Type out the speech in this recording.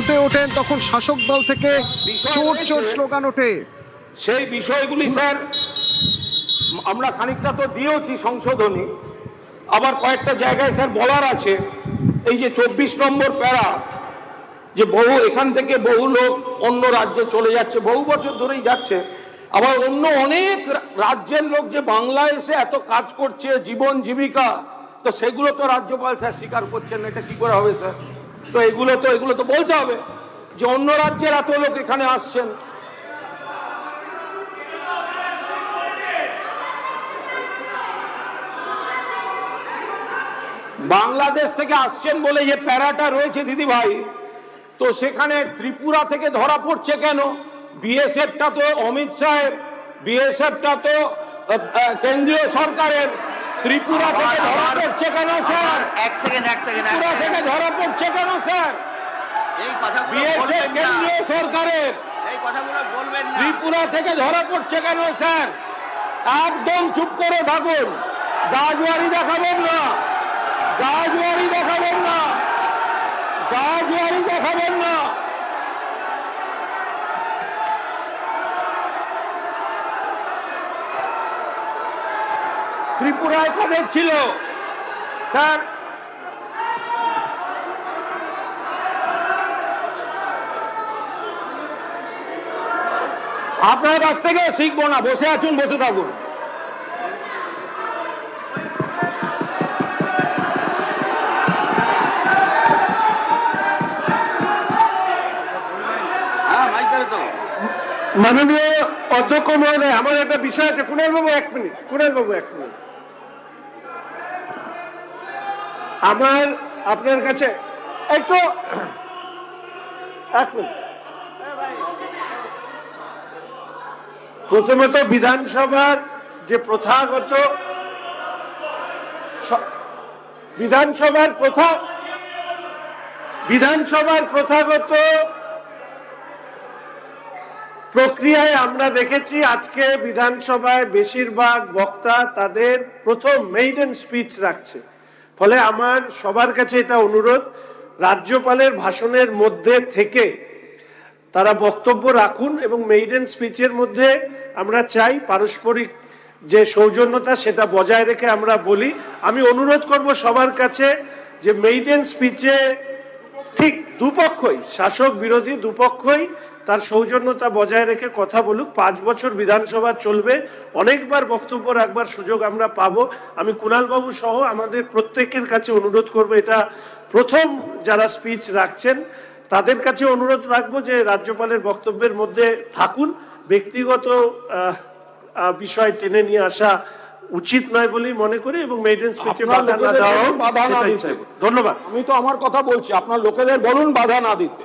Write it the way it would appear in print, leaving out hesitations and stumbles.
রাজপথে ওঠেন তখন শাসক দল থেকে চোর চোর স্লোগান ওঠে। সেই বিষয়গুলি স্যার আমরা খানিকটা তো দিয়েছি সংশোধনী, আবার কয়েকটা জায়গায় স্যার বলার আছে। এই যে 24 নম্বর প্যারা, যে বহু এখান থেকে বহু লোক অন্য রাজ্যে চলে যাচ্ছে, বহু বছর ধরেই যাচ্ছে, আবার অন্য অনেক রাজ্যের লোক যে বাংলায় এসে এত কাজ করছে জীবন জীবিকা, তো সেগুলো তো রাজ্যপাল স্যার স্বীকার করছেন না। এটা কি করে হবে স্যার? তো এগুলো তো বলতে হবে যে অন্য রাজ্যের এত লোক এখানে আসছেন। বাংলাদেশ থেকে আসছেন বলে যে প্যারাটা রয়েছে দিদি ভাই, তো সেখানে ত্রিপুরা থেকে ধরা পড়ছে কেন? বিএসএফটা তো অমিত শাহের, বিএসএফটা তো কেন্দ্রীয় সরকারের। ত্রিপুরা থেকে ধরা পড়ছে কেন স্যার? এক সেকেন্ড ত্রিপুরা থেকে ধরা পড়ছে কেন স্যার? এই কথাগুলো বিএসএফ বলবেন না, কেন্দ্রীয় সরকারের। এই কথাগুলো বলবেন না। ত্রিপুরা থেকে ধরা পড়ছে কেন স্যার? একদম চুপ করে থাকুন, গাজওয়ারি দেখাবেন না, গাজওয়ারি দেখাবেন না, গাজওয়ারি দেখাবেন না। ত্রিপুরায় কাদের ছিল স্যার? আপনার কাছ থেকে শিখবো না, বসে আছেন, বসে থাকুন। হ্যাঁ, মাইক দেবে তো। মাননীয় অধ্যক্ষ মহোদয়, আমার একটা বিষয় আছে। কুণাল বাবু 1 মিনিট, কুণাল বাবু 1 মিনিট। আমার আপনার কাছে একটু 1 মিনিট। প্রথমত বিধানসভার যে প্রথাগত বিধানসভার প্রথাগত প্রক্রিয়ায় আমরা দেখেছি আজকে বিধানসভায় বেশিরভাগ বক্তা তাদের প্রথম মেইডেন স্পিচ রাখছে। ফলে আমার সবার কাছে এটা অনুরোধ, রাজ্যপালের ভাষণের মধ্যে থেকে তারা বক্তব্য রাখুন এবং মেইডেন স্পিচের মধ্যে আমরা চাই পারস্পরিক যে সৌজন্যতা সেটা বজায় রেখে আমরা বলি। আমি অনুরোধ করব সবার কাছে যে মেইডেন স্পিচে ঠিক দুপক্ষই, শাসক বিরোধী দুপক্ষই তার সৌজন্যতা বজায় রেখে কথা বলুক। 5 বছর বিধানসভা চলবে, অনেকবার বক্তব্য রাখবার সুযোগ আমরা পাবো। আমি কুণাল বাবু সহ আমাদের প্রত্যেকের কাছে অনুরোধ করব, এটা প্রথম যারা স্পিচ রাখছেন তাদের কাছে অনুরোধ রাখবো যে রাজ্যপালের বক্তব্যের মধ্যে থাকুন। ব্যক্তিগত বিষয় টেনে নিয়ে আসা উচিত নয় বলেই মনে করি এবং মেইডেন স্পিচে বাধা না দেওয়া। বাধা না দিতে। ধন্যবাদ। আমি তো আমার কথা বলছি, আপনার লোকেদের বলুন বাধা না দিতে।